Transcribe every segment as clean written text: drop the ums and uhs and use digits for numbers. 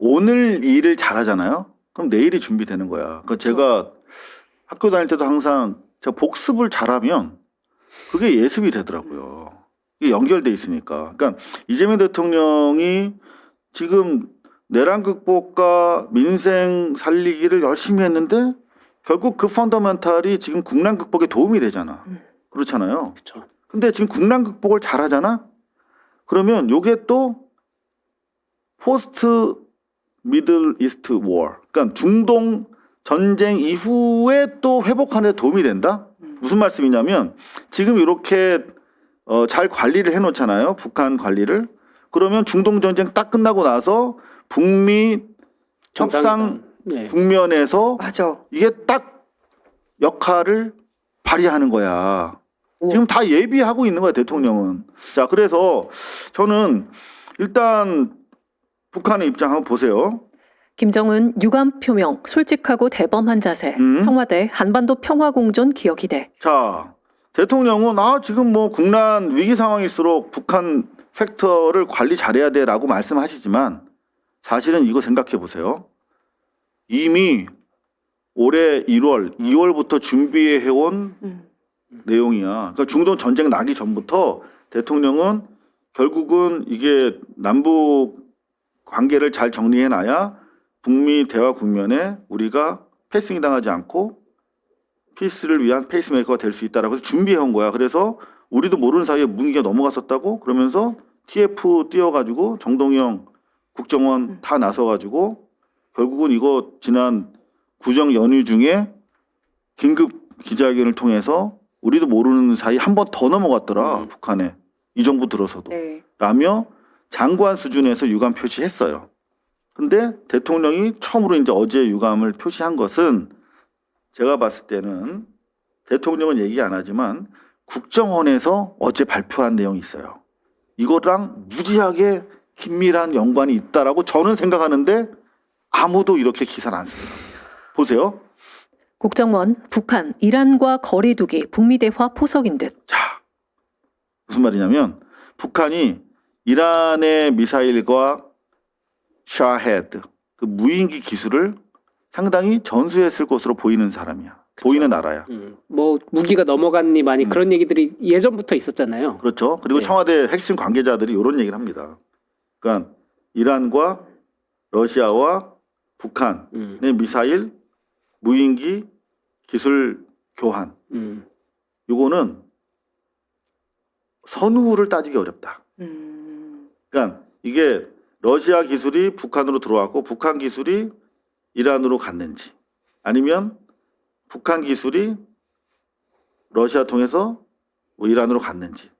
오늘 일을 잘하잖아요. 그럼 내일이 준비되는 거야. 그러니까 제가 학교 다닐 때도 항상 제가 복습을 잘하면 그게 예습이 되더라고요. 이게 연결돼 있으니까. 그러니까 이재명 대통령이 지금 내란 극복과 민생 살리기를 열심히 했는데 결국 그 펀더멘탈이 지금 국난 극복에 도움이 되잖아. 그렇잖아요. 그렇죠. 근데 지금 국난 극복을 잘하잖아. 그러면 요게 또 포스트 미들 이스트 워, 그러니까 중동 전쟁 이후에 또 회복하는 데 도움이 된다? 무슨 말씀이냐면 지금 이렇게 잘 관리를 해놓잖아요. 북한 관리를. 그러면 중동 전쟁 딱 끝나고 나서 북미 협상 네. 국면에서 맞아. 이게 딱 역할을 발휘하는 거야. 오. 지금 다 예비하고 있는 거야, 대통령은. 자, 그래서 저는 일단 북한의 입장 한번 보세요. 김정은 유감 표명, 솔직하고 대범한 자세, 청와대 한반도 평화 공존 기여 기대. 자, 대통령은 지금 뭐 국난 위기 상황일수록 북한 팩터를 관리 잘해야 돼라고 말씀하시지만 사실은 이거 생각해 보세요. 이미 올해 1월, 2월부터 준비해온 내용이야. 그러니까 중동 전쟁 나기 전부터 대통령은 결국은 이게 남북 관계를 잘 정리해놔야 북미 대화 국면에 우리가 패싱 당하지 않고 피스를 위한 페이스메이커가 될 수 있다라고 해서 준비해온 거야. 그래서 우리도 모르는 사이에 문기가 넘어갔었다고 그러면서 TF 띄워가지고 정동영 국정원 다 나서가지고 결국은 이거 지난 구정 연휴 중에 긴급 기자회견을 통해서 우리도 모르는 사이 한 번 더 넘어갔더라. 북한에. 이 정부 들어서도. 네. 라며 장관 수준에서 유감 표시했어요. 근데 대통령이 처음으로 이제 어제 유감을 표시한 것은 제가 봤을 때는 대통령은 얘기 안 하지만 국정원에서 어제 발표한 내용이 있어요. 이거랑 무지하게 긴밀한 연관이 있다라고 저는 생각하는데 아무도 이렇게 기사를 안 씁니다. 보세요. 국정원, 북한, 이란과 거리두기, 북미 대화 포석인 듯. 자, 무슨 말이냐면 북한이 이란의 미사일과 샤헤드, 그 무인기 기술을 상당히 전수했을 것으로 보이는 사람이야. 보이는 나라야. 뭐 무기가 넘어갔니 많이 그런 얘기들이 예전부터 있었잖아요. 그렇죠. 그리고 네. 청와대 핵심 관계자들이 이런 얘기를 합니다. 그러니까 이란과 러시아와 북한의 미사일, 무인기 기술 교환. 요거는 선후를 따지기 어렵다. 그러니까 이게 러시아 기술이 북한으로 들어왔고 북한 기술이 이란으로 갔는지 아니면 북한 기술이 러시아 통해서 뭐 이란으로 갔는지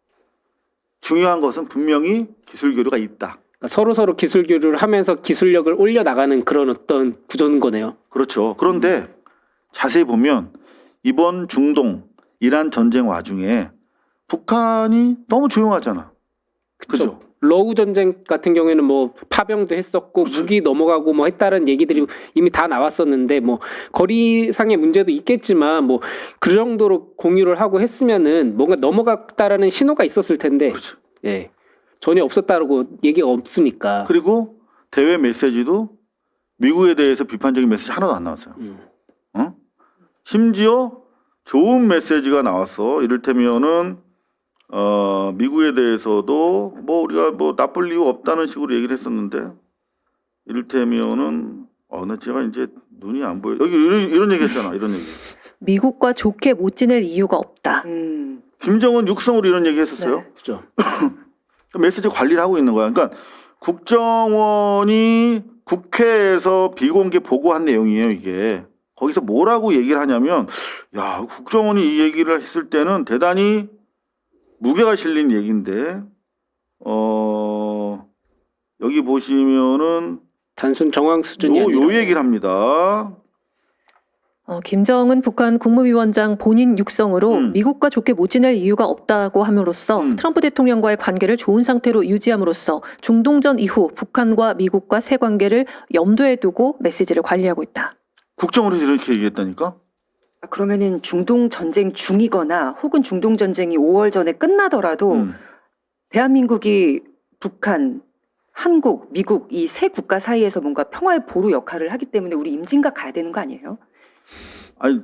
중요한 것은 분명히 기술 교류가 있다. 그러니까 서로 기술 교류를 하면서 기술력을 올려 나가는 그런 어떤 구조인 거네요. 그렇죠. 그런데 자세히 보면 이번 중동 이란 전쟁 와중에 북한이 너무 조용하잖아. 그죠? 러우 전쟁 같은 경우에는 뭐 파병도 했었고 그치. 무기 넘어가고 뭐 했다는 얘기들이 이미 다 나왔었는데 뭐 거리상의 문제도 있겠지만 뭐 그 정도로 공유를 하고 했으면은 뭔가 넘어갔다라는 신호가 있었을 텐데 그렇죠. 예. 전혀 없었다라고 얘기가 없으니까. 그리고 대외 메시지도 미국에 대해서 비판적인 메시지 하나도 안 나왔어요. 심지어 좋은 메시지가 나왔어. 이를테면은 미국에 대해서도 뭐 우리가 뭐 나쁠 이유 없다는 식으로 얘기를 했었는데 이를테면은 나 제가 이제 눈이 안 보여. 여기 이런 얘기 했잖아. 이런 얘기. 미국과 좋게 못 지낼 이유가 없다. 김정은 육성으로 이런 얘기 했었어요. 네. 그죠. 메시지 관리를 하고 있는 거야. 그러니까 국정원이 국회에서 비공개 보고한 내용이에요, 이게. 거기서 뭐라고 얘기를 하냐면 야, 국정원이 이 얘기를 했을 때는 대단히 무게가 실린 얘기인데 여기 보시면은 단순 정황 수준이 아니라 요 얘기를 합니다. 김정은 북한 국무위원장 본인 육성으로 미국과 좋게 못 지낼 이유가 없다고 함으로써 트럼프 대통령과의 관계를 좋은 상태로 유지함으로써 중동전 이후 북한과 미국과 새 관계를 염두에 두고 메시지를 관리하고 있다. 국정원에서 이렇게 얘기했다니까? 그러면은 중동 전쟁 중이거나 혹은 중동 전쟁이 5월 전에 끝나더라도 대한민국이 북한 한국, 미국 이 세 국가 사이에서 뭔가 평화의 보루 역할을 하기 때문에 우리 임진각 가야 되는 거 아니에요? 아니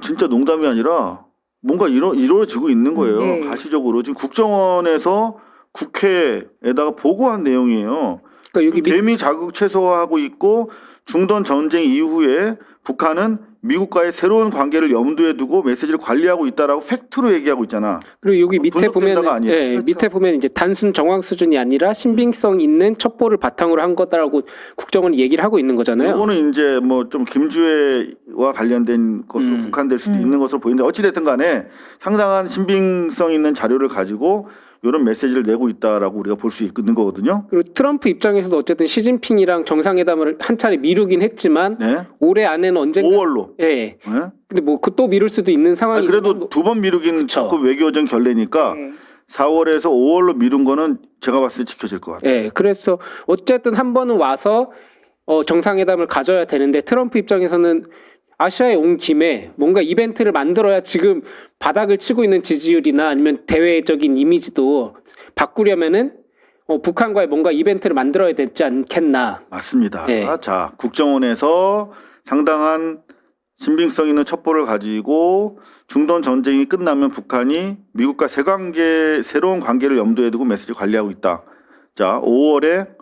진짜 농담이 아니라 뭔가 이루어지고 있는 거예요. 네. 가시적으로 지금 국정원에서 국회에다가 보고한 내용이에요. 그러니까 여기 대미 자극 최소화하고 있고 중동 전쟁 이후에 북한은 미국과의 새로운 관계를 염두에 두고 메시지를 관리하고 있다라고 팩트로 얘기하고 있잖아. 그리고 여기 밑에 보면 분석된다가 아니에요. 그렇죠. 밑에 보면 이제 단순 정황 수준이 아니라 신빙성 있는 첩보를 바탕으로 한 거다라고 국정원이 얘기를 하고 있는 거잖아요. 이거는 이제 뭐 좀 김주애와 관련된 것으로 국한될 수도 있는 것으로 보이는데 어찌됐든 간에 상당한 신빙성 있는 자료를 가지고 이런 메시지를 내고 있다라고 우리가 볼 수 있는 거거든요. 그리고 트럼프 입장에서도 어쨌든 시진핑이랑 정상회담을 한 차례 미루긴 했지만 네. 올해 안에는 언젠가 5월로. 예. 네? 근데 뭐 그 또 미룰 수도 있는 상황이 그래도 두 번 미루긴 그쵸. 자꾸 외교전 결례니까 네. 4월에서 5월로 미룬 거는 제가 봤을 때 지켜질 것 같아요. 예. 그래서 어쨌든 한 번은 와서 정상회담을 가져야 되는데 트럼프 입장에서는 아시아에 온 김에 뭔가 이벤트를 만들어야 지금 바닥을 치고 있는 지지율이나 아니면 대외적인 이미지도 바꾸려면은 북한과의 뭔가 이벤트를 만들어야 되지 않겠나. 맞습니다. 네. 자, 국정원에서 상당한 신빙성 있는 첩보를 가지고 중동 전쟁이 끝나면 북한이 미국과 새로운 관계를 염두에 두고 메시지 관리하고 있다. 자, 5월에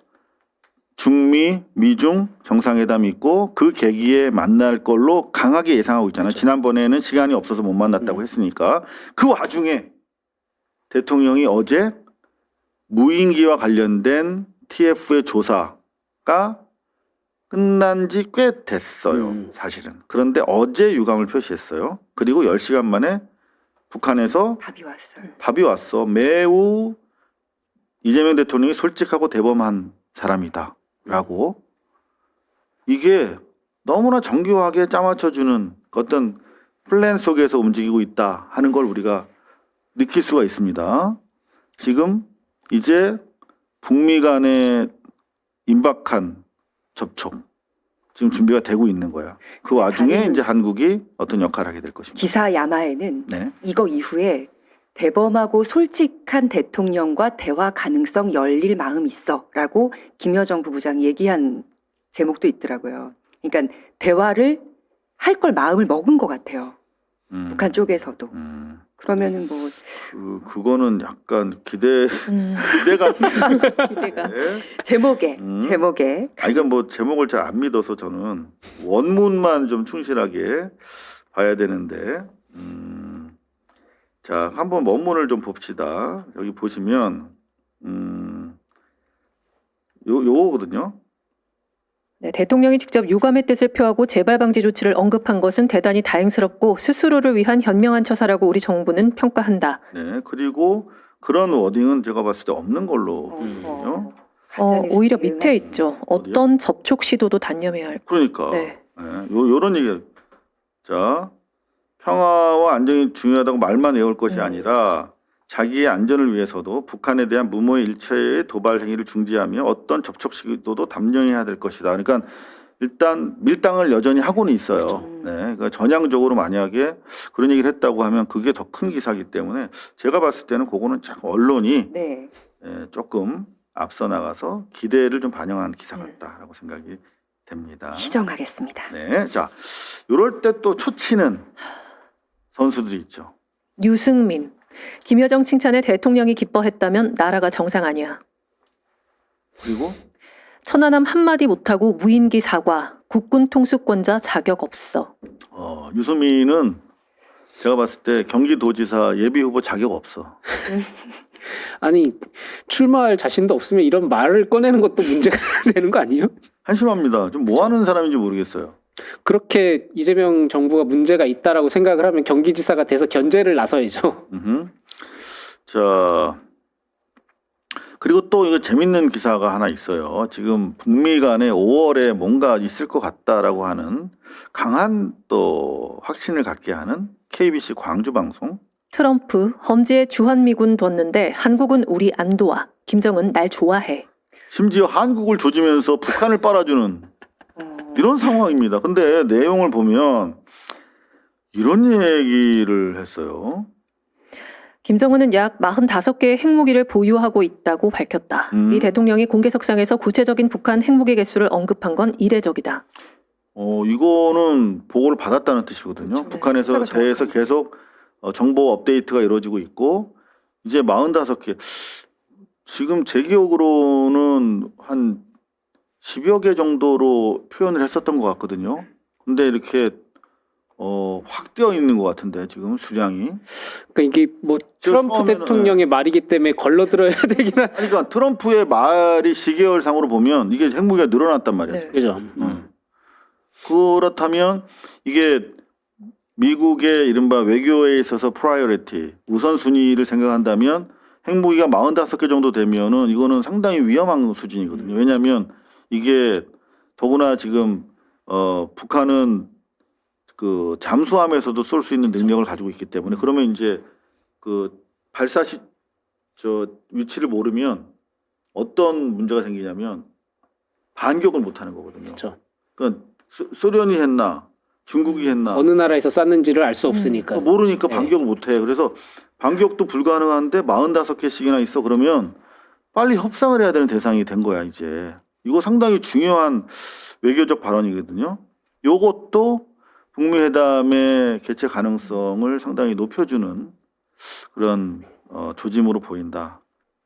중미, 미중 정상회담이 있고 그 계기에 만날 걸로 강하게 예상하고 있잖아요. 그렇죠. 지난번에는 시간이 없어서 못 만났다고 했으니까 그 와중에 대통령이 어제 무인기와 관련된 TF의 조사가 끝난 지 꽤 됐어요. 사실은. 그런데 어제 유감을 표시했어요. 그리고 10시간 만에 북한에서 답이 왔어요. 답이 왔어. 매우 이재명 대통령이 솔직하고 대범한 사람이다. 라고. 이게 너무나 정교하게 짜맞춰주는 어떤 플랜 속에서 움직이고 있다 하는 걸 우리가 느낄 수가 있습니다. 지금 이제 북미 간의 임박한 접촉 지금 준비가 되고 있는 거야. 그 와중에 이제 한국이 어떤 역할을 하게 될 것입니다. 기사 야마에는 네. 이거 이후에 대범하고 솔직한 대통령과 대화 가능성 열릴 마음 있어라고 김여정 부부장이 얘기한 제목도 있더라고요. 그러니까 대화를 할 걸 마음을 먹은 것 같아요. 북한 쪽에서도. 그러면은 뭐 그거는 약간 기대가 기대가. 제목에 아니 그러니까 뭐 제목을 잘 안 믿어서 저는 원문만 좀 충실하게 봐야 되는데 자 한번 원문을 좀 봅시다. 여기 보시면 요거거든요. 네, 대통령이 직접 유감의 뜻을 표하고 재발 방지 조치를 언급한 것은 대단히 다행스럽고 스스로를 위한 현명한 처사라고 우리 정부는 평가한다. 네 그리고 그런 워딩은 제가 봤을 때 없는 걸로 보이거든요. 오히려 밑에 있죠. 어떤 접촉 시도도 단념해야 할. 그러니까 네. 요런 얘기. 자 평화와 안정이 중요하다고 말만 외울 것이 아니라 자기의 안전을 위해서도 북한에 대한 무모의 일체의 도발 행위를 중지하며 어떤 접촉 시도도 담령해야 될 것이다. 그러니까 일단 밀당을 여전히 하고는 있어요. 네, 그러니까 전향적으로 만약에 그런 얘기를 했다고 하면 그게 더 큰 기사이기 때문에 제가 봤을 때는 그거는 참 언론이 네. 조금 앞서 나가서 기대를 좀 반영한 기사 같다라고 생각이 됩니다. 시정하겠습니다. 네, 자, 이럴 때 또 초치는 선수들이 있죠. 유승민. 김여정 칭찬에 대통령이 기뻐했다면 나라가 정상 아니야. 그리고 천안함 한마디 못하고 무인기 사과. 국군 통수권자 자격 없어. 유승민은 제가 봤을 때 경기도지사 예비 후보 자격 없어. 아니 출마할 자신도 없으면 이런 말을 꺼내는 것도 문제가 되는 거 아니에요? 한심합니다. 좀 뭐 하는 사람인지 모르겠어요. 그렇게 이재명 정부가 문제가 있다라고 생각을 하면 경기지사가 돼서 견제를 나서야죠. 자, 그리고 또 이거 재밌는 기사가 하나 있어요. 지금 북미 간에 5월에 뭔가 있을 것 같다라고 하는 강한 또 확신을 갖게 하는 KBC 광주 방송. 트럼프 험지에 주한미군 뒀는데 한국은 우리 안 도와. 김정은 날 좋아해. 심지어 한국을 조지면서 북한을 빨아주는 이런 상황입니다. 근데 내용을 보면 이런 얘기를 했어요. 김정은은 약 45개의 핵무기를 보유하고 있다고 밝혔다. 이 대통령이 공개석상에서 구체적인 북한 핵무기 개수를 언급한 건 이례적이다. 이거는 보고를 받았다는 뜻이거든요. 그렇죠. 네, 북한에서 숫자가 대해서 정확하게. 계속 정보 업데이트가 이루어지고 있고 이제 45개. 지금 제 기억으로는 한 10여 개 정도로 표현을 했었던 것 같거든요. 근데 이렇게 확 뛰어 있는 것 같은데 지금 수량이. 그러니까 이게 뭐 트럼프 처음에는, 대통령의 말이기 때문에 걸러들어야 되긴 한. 그러니까 트럼프의 말이 시계열상으로 보면 이게 핵무기가 늘어났단 말이에요. 네. 그죠. 그렇다면 이게 미국의 이른바 외교에 있어서 프라이어리티 우선순위를 생각한다면 핵무기가 45개 정도 되면은 이거는 상당히 위험한 수준이거든요. 왜냐하면 이게 더구나 지금 북한은 그 잠수함에서도 쏠 수 있는 능력을 가지고 있기 때문에 그러면 이제 그 발사 위치를 모르면 어떤 문제가 생기냐면 반격을 못 하는 거거든요. 그렇죠. 그러니까 소련이 했나 중국이 했나 어느 나라에서 쐈는지를 알 수 없으니까. 모르니까 네. 반격을 못 해. 그래서 반격도 불가능한데 45개씩이나 있어. 그러면 빨리 협상을 해야 되는 대상이 된 거야, 이제. 이거 상당히 중요한 외교적 발언이거든요. 요것도 북미 회담의 개최 가능성을 상당히 높여주는 그런 조짐으로 보인다.